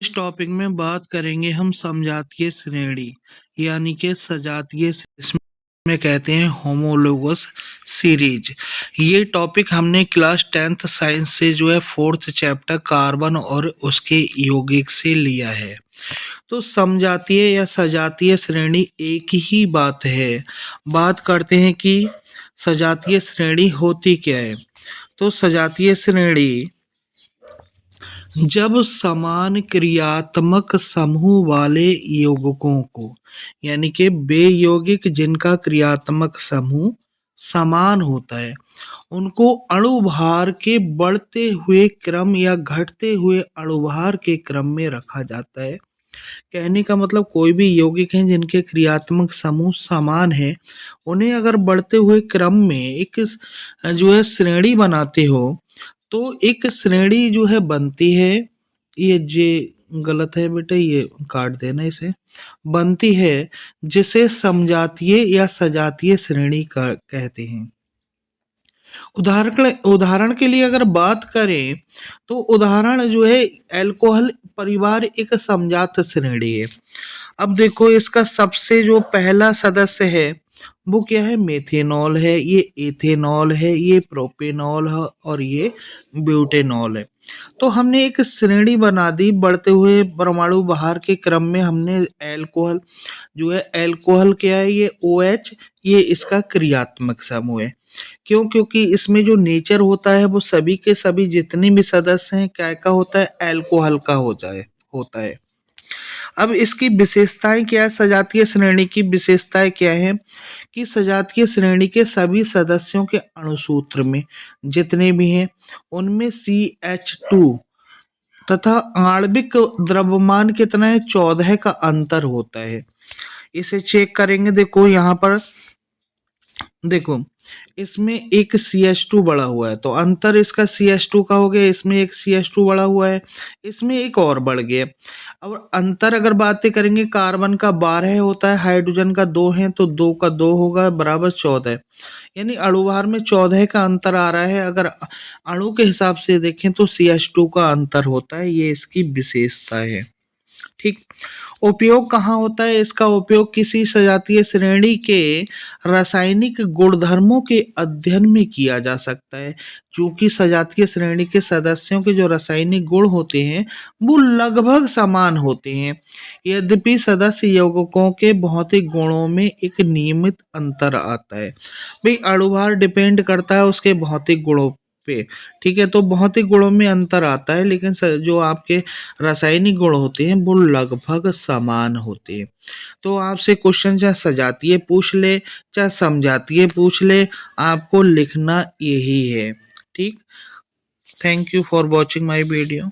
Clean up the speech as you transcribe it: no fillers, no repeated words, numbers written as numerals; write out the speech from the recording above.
इस टॉपिक में बात करेंगे हम समजातीय श्रेणी यानी कि सजातीय इसमें कहते हैं होमोलोगस सीरीज। ये टॉपिक हमने क्लास 10th साइंस से जो है 4th चैप्टर कार्बन और उसके यौगिक से लिया है। तो समजातीय या सजातीय श्रेणी एक ही बात है। बात करते हैं कि सजातीय श्रेणी होती क्या है। तो सजातीय श्रेणी जब समान क्रियात्मक समूह वाले यौगिकों को यानी कि वे यौगिक जिनका क्रियात्मक समूह समान होता है उनको अणुभार के बढ़ते हुए क्रम या घटते हुए अणुभार के क्रम में रखा जाता है। कहने का मतलब कोई भी यौगिक हैं जिनके क्रियात्मक समूह समान है उन्हें अगर बढ़ते हुए क्रम में एक जो है श्रेणी बनाते हो तो एक श्रेणी जो है बनती है। ये जे गलत है बेटा, ये काट देना इसे। बनती है जिसे समजातीय या सजातीय श्रेणी का कहते हैं। उदाहरण के लिए अगर बात करें तो उदाहरण जो है अल्कोहल परिवार एक समजात श्रेणी है। अब देखो इसका सबसे जो पहला सदस्य है वो क्या है, मेथेनॉल है, ये इथेनॉल है, ये प्रोपेनॉल है और ये ब्यूटेनॉल है। तो हमने एक श्रेणी बना दी बढ़ते हुए परमाणु बाहर के क्रम में। हमने अल्कोहल जो है, अल्कोहल क्या है, ये OH, ये इसका क्रियात्मक समूह है। क्यों? क्योंकि इसमें जो नेचर होता है वो सभी के सभी जितने भी सदस्य हैं क्या का होता है, अल्कोहल का होता है। अब इसकी विशेषताएं क्या है, सजातीय श्रेणी की विशेषताएं क्या है कि सजातीय श्रेणी के सभी सदस्यों के अणुसूत्र में जितने भी हैं उनमें CH2 तथा आणविक द्रव्यमान कितना है, 14 का अंतर होता है। इसे चेक करेंगे, देखो यहाँ पर देखो इसमें एक CH2 बढ़ा हुआ है तो अंतर इसका CH2 का हो गया, इसमें एक CH2 बढ़ा हुआ है, इसमें एक और बढ़ गया। और अंतर अगर बातें करेंगे, कार्बन का 12 होता है, हाइड्रोजन का 2 है तो 2 का 2 होगा बराबर 14, यानी अणुभार में 14 का अंतर आ रहा है। अगर अणु के हिसाब से देखें तो CH2 का अंतर होता है, ये इसकी विशेषता है। ठीक। उपयोग कहाँ होता है इसका? उपयोग किसी सजातीय श्रेणी के रासायनिक गुणधर्मों के अध्ययन में किया जा सकता है। चूंकि सजातीय श्रेणी के सदस्यों के जो रासायनिक गुण होते हैं वो लगभग समान होते हैं, यद्यपि सदस्य यौगिकों के भौतिक गुणों में एक नियमित अंतर आता है। भाई अणुभार डिपेंड करता है उसके भौतिक गुणों पे, ठीक है, तो भौतिक गुणों में अंतर आता है लेकिन जो आपके रासायनिक गुण होते हैं वो लगभग समान होते हैं। तो आपसे क्वेश्चन चाहे सजातीय पूछ ले चाहे समजातीय पूछ ले, आपको लिखना यही है। ठीक। Thank you for watching my video.